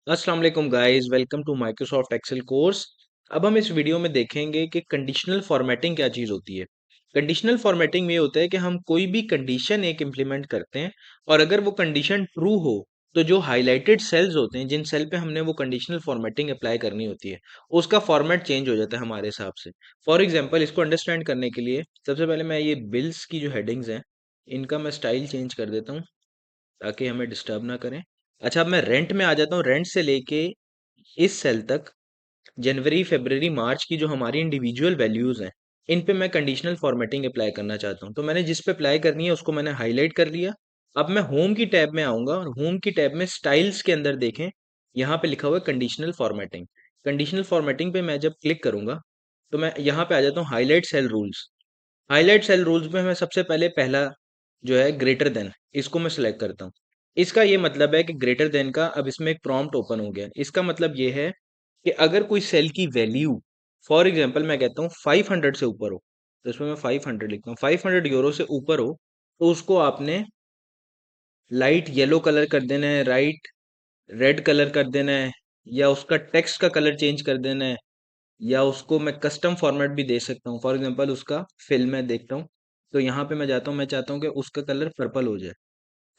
अस्सलाम वालेकुम guys, welcome to Microsoft Excel course. अब हम इस वीडियो में देखेंगे कि कंडीशनल फॉर्मेटिंग क्या चीज़ होती है। कंडीशनल फॉर्मेटिंग में ये होता है कि हम कोई भी कंडीशन एक इम्प्लीमेंट करते हैं और अगर वो कंडीशन ट्रू हो तो जो हाईलाइटेड सेल्स होते हैं, जिन सेल पे हमने वो कंडीशनल फॉर्मेटिंग अप्लाई करनी होती है, उसका फॉर्मेट चेंज हो जाता है हमारे हिसाब से। फॉर एग्जांपल, इसको अंडरस्टैंड करने के लिए सबसे पहले मैं ये बिल्स की जो हेडिंग्स हैं, इनका मैं स्टाइल चेंज कर देता हूँ ताकि हमें डिस्टर्ब ना करें। अच्छा, अब मैं रेंट में आ जाता हूँ। रेंट से लेके इस सेल तक जनवरी, फरवरी, मार्च की जो हमारी इंडिविजुअल वैल्यूज हैं, इन पे मैं कंडीशनल फॉर्मेटिंग अप्लाई करना चाहता हूँ। तो मैंने जिस पे अप्लाई करनी है उसको मैंने हाईलाइट कर लिया। अब मैं होम की टैब में आऊंगा और होम की टैब में स्टाइल्स के अंदर देखें, यहाँ पे लिखा हुआ है कंडीशनल फॉर्मेटिंग। कंडीशनल फॉर्मेटिंग पे मैं जब क्लिक करूंगा तो मैं यहाँ पे आ जाता हूँ highlight cell rules. Highlight cell rules में मैं सबसे पहले पहला जो है ग्रेटर देन, इसको मैं सिलेक्ट करता हूँ। इसका ये मतलब है कि ग्रेटर देन का अब इसमें एक प्रॉम्प्ट ओपन हो गया। इसका मतलब ये है कि अगर कोई सेल की वैल्यू, फॉर एग्जांपल मैं कहता हूँ 500 से ऊपर हो, तो इसमें मैं 500 लिखता हूँ, 500 यूरो से ऊपर हो, तो उसको आपने लाइट येलो कलर कर देना है, राइट रेड कलर कर देना है, या उसका टेक्स्ट का कलर चेंज कर देना है, या उसको मैं कस्टम फॉर्मेट भी दे सकता हूँ। फॉर एग्जांपल उसका फिल मैं देखता हूँ, तो यहाँ पे मैं जाता हूँ, मैं चाहता हूँ कि उसका कलर पर्पल हो जाए,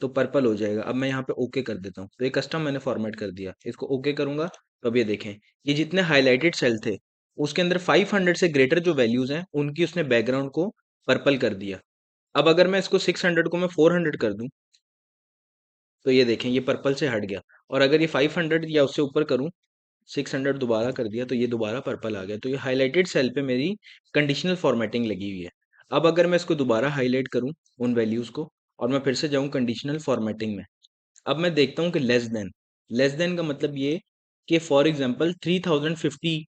तो पर्पल हो जाएगा। अब मैं यहाँ पे ओके कर देता हूँ, तो ये कस्टम मैंने फॉर्मेट कर दिया। इसको ओके करूंगा तो अब ये देखें, ये जितने हाईलाइटेड सेल थे उसके अंदर 500 से ग्रेटर जो वैल्यूज हैं उनकी उसने बैकग्राउंड को पर्पल कर दिया। अब अगर मैं इसको 600 को मैं 400 कर दूं, तो ये देखें ये पर्पल से हट गया। और अगर ये 500 या उससे ऊपर करूं, 600 दोबारा कर दिया, तो ये दोबारा पर्पल आ गया। तो ये हाईलाइटेड सेल पे मेरी कंडीशनल फॉर्मेटिंग लगी हुई है। अब अगर मैं इसको दोबारा हाईलाइट करूं उन वैल्यूज को और मैं फिर से जाऊं कंडीशनल फॉर्मेटिंग में, अब मैं देखता हूँ कि लेस देन का मतलब ये कि फॉर एग्जांपल 3050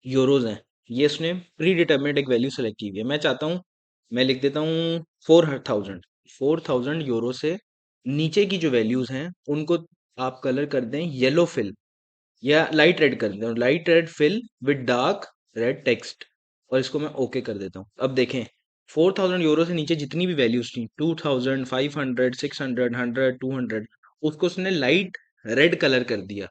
यूरोज हैं, ये उसने प्री डिटर्मिनेट एक वैल्यू सेलेक्ट की हुई है। मैं चाहता हूँ, मैं लिख देता हूँ 4000 यूरो से नीचे की जो वैल्यूज हैं उनको आप कलर कर दें येलो फिल, या लाइट रेड कर देता हूँ, light red fill with dark red text, और इसको मैं ओके कर देता हूँ। अब देखें 4000 यूरो से नीचे जितनी भी वैल्यूज थी, 2000, 500, 600, 100, 200, उसको उसने लाइट रेड कलर कर दिया।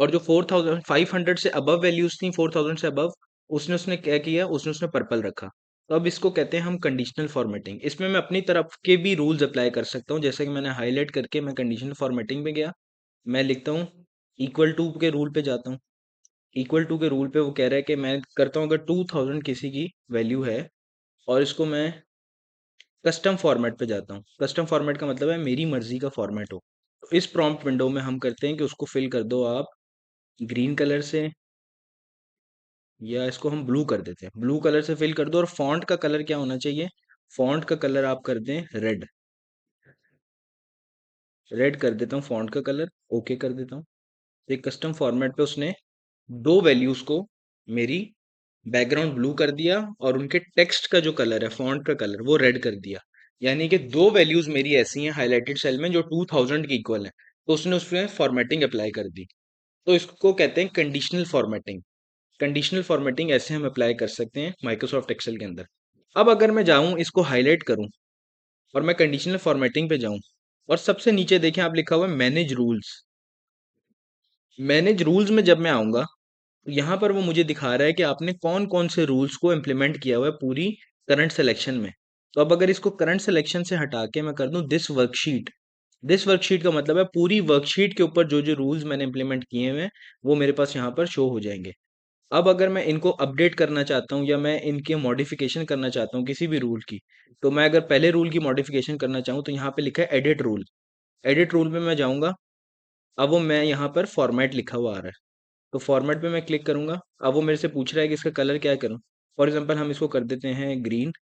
और जो 4500 से अबव वैल्यूज थी, 4000 से अबव, उसने उसने क्या किया, उसने उसने पर्पल रखा। तो अब इसको कहते हैं हम कंडीशनल फॉर्मेटिंग। इसमें मैं अपनी तरफ के भी रूल्स अप्लाई कर सकता हूँ, जैसे कि मैंने हाईलाइट करके मैं कंडीशनल फॉर्मेटिंग पे गया, मैं लिखता हूँ इक्वल टू के रूल पे जाता हूँ। इक्वल टू के रूल पे वो कह रहा है कि मैं करता हूँ अगर 2000 किसी की वैल्यू है और इसको मैं कस्टम फॉर्मेट पे जाता हूँ। कस्टम फॉर्मेट का मतलब है मेरी मर्जी का फॉर्मेट हो। तो इस प्रॉम्प्ट विंडो में हम करते हैं कि उसको फिल कर दो आप ग्रीन कलर से, या इसको हम ब्लू कर देते हैं, ब्लू कलर से फिल कर दो। और फॉन्ट का कलर क्या होना चाहिए, फॉन्ट का कलर आप कर दें रेड, रेड कर देता हूँ फॉन्ट का कलर, ओके कर देता हूँ। तो एक कस्टम फॉर्मेट पे उसने दो वैल्यूज को मेरी बैकग्राउंड ब्लू कर दिया और उनके टेक्स्ट का जो कलर है, फॉन्ट का कलर, वो रेड कर दिया। यानी कि दो वैल्यूज मेरी ऐसी हैं हाईलाइटेड सेल में जो 2000 की इक्वल है, तो उसने उसमें फॉर्मेटिंग अप्लाई कर दी। तो इसको कहते हैं कंडीशनल फॉर्मेटिंग। कंडीशनल फॉर्मेटिंग ऐसे हम अप्लाई कर सकते हैं माइक्रोसॉफ्ट एक्सेल के अंदर। अब अगर मैं जाऊं इसको हाईलाइट करूं और मैं कंडीशनल फॉर्मेटिंग पे जाऊं, और सबसे नीचे देखें आप लिखा हुआ है मैनेज रूल्स। मैनेज रूल्स में जब मैं आऊंगा, यहाँ पर वो मुझे दिखा रहा है कि आपने कौन कौन से रूल्स को इम्प्लीमेंट किया हुआ है पूरी करंट सिलेक्शन में। तो अब अगर इसको करंट सिलेक्शन से हटा के मैं कर दूं दिस वर्कशीट का मतलब है पूरी वर्कशीट के ऊपर जो जो रूल्स मैंने इम्प्लीमेंट किए हुए हैं वो मेरे पास यहाँ पर शो हो जाएंगे। अब अगर मैं इनको अपडेट करना चाहता हूँ या मैं इनके मॉडिफिकेशन करना चाहता हूँ किसी भी रूल की, तो मैं अगर पहले रूल की मॉडिफिकेशन करना चाहूँ तो यहाँ पे लिखा है एडिट रूल। एडिट रूल पे मैं जाऊँगा, अब वो मैं यहाँ पर फॉर्मेट लिखा हुआ आ रहा है, तो फॉर्मेट पे मैं क्लिक करूंगा। अब वो मेरे से पूछ रहा है कि इसका कलर क्या करूं। फॉर एग्जांपल हम इसको कर देते हैं ग्रीन।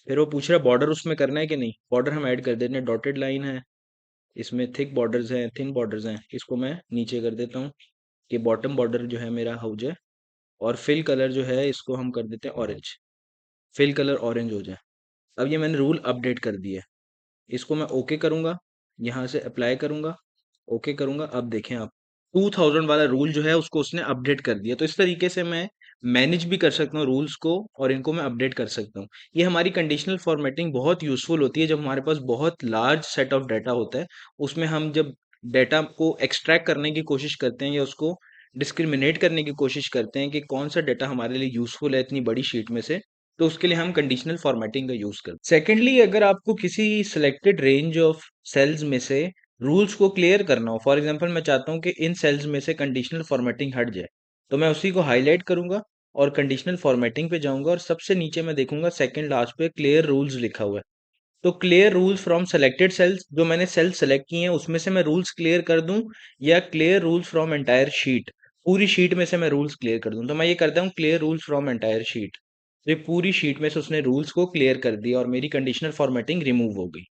फिर वो पूछ रहा है बॉर्डर उसमें करना है कि नहीं, बॉर्डर हम ऐड कर देते हैं, डॉटेड लाइन है, इसमें थिक बॉर्डर्स हैं, थिन बॉर्डर्स हैं, इसको मैं नीचे कर देता हूँ कि बॉटम बॉर्डर जो है मेरा हो जाए। और फिल कलर जो है इसको हम कर देते हैं ऑरेंज, फिल कलर ऑरेंज हो जाए। अब ये मैंने रूल अपडेट कर दिया है, इसको मैं ओके करूंगा, यहाँ से अप्लाई करूंगा, ओके करूंगा। अब देखें आप 2000 वाला रूल जो है उसको उसने अपडेट कर दिया। तो इस तरीके से मैं मैनेज भी कर सकता हूँ रूल्स को और इनको मैं अपडेट कर सकता हूँ। ये हमारी कंडीशनल फॉर्मेटिंग बहुत यूजफुल होती है जब हमारे पास बहुत लार्ज सेट ऑफ डाटा होता है। उसमें हम जब डेटा को एक्सट्रैक्ट करने की कोशिश करते हैं या उसको डिस्क्रिमिनेट करने की कोशिश करते हैं कि कौन सा डेटा हमारे लिए यूज़फुल है इतनी बड़ी शीट में से, तो उसके लिए हम कंडीशनल फॉर्मेटिंग का यूज़ करते हैं। सेकेंडली, अगर आपको किसी सिलेक्टेड रेंज ऑफ सेल्स में से रूल्स को क्लियर करना हो, फॉर एग्जांपल मैं चाहता हूँ कि इन सेल्स में से कंडीशनल फॉर्मेटिंग हट जाए, तो मैं उसी को हाईलाइट करूँगा और कंडीशनल फॉर्मेटिंग पे जाऊँगा और सबसे नीचे मैं देखूँगा सेकंड लास्ट पे क्लियर रूल्स लिखा हुआ है। तो clear rules from selected cells, जो मैंने सेल्स सेलेक्ट किए हैं उसमें से मैं रूल्स क्लियर कर दूं, या clear rules from entire sheet, पूरी शीट में से मैं रूल्स क्लियर कर दूं। तो मैं ये करता हूँ clear rules from entire sheet, तो ये पूरी शीट में से उसने रूल्स को क्लियर कर दिया और मेरी कंडीशनल फॉर्मेटिंग रिमूव हो गई।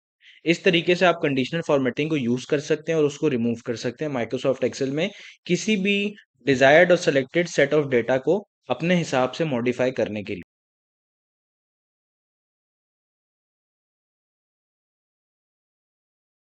इस तरीके से आप कंडीशनल फॉर्मेटिंग को यूज कर सकते हैं और उसको रिमूव कर सकते हैं माइक्रोसॉफ्ट एक्सेल में, किसी भी डिजायर्ड और सेलेक्टेड सेट ऑफ डेटा को अपने हिसाब से मॉडिफाई करने के लिए।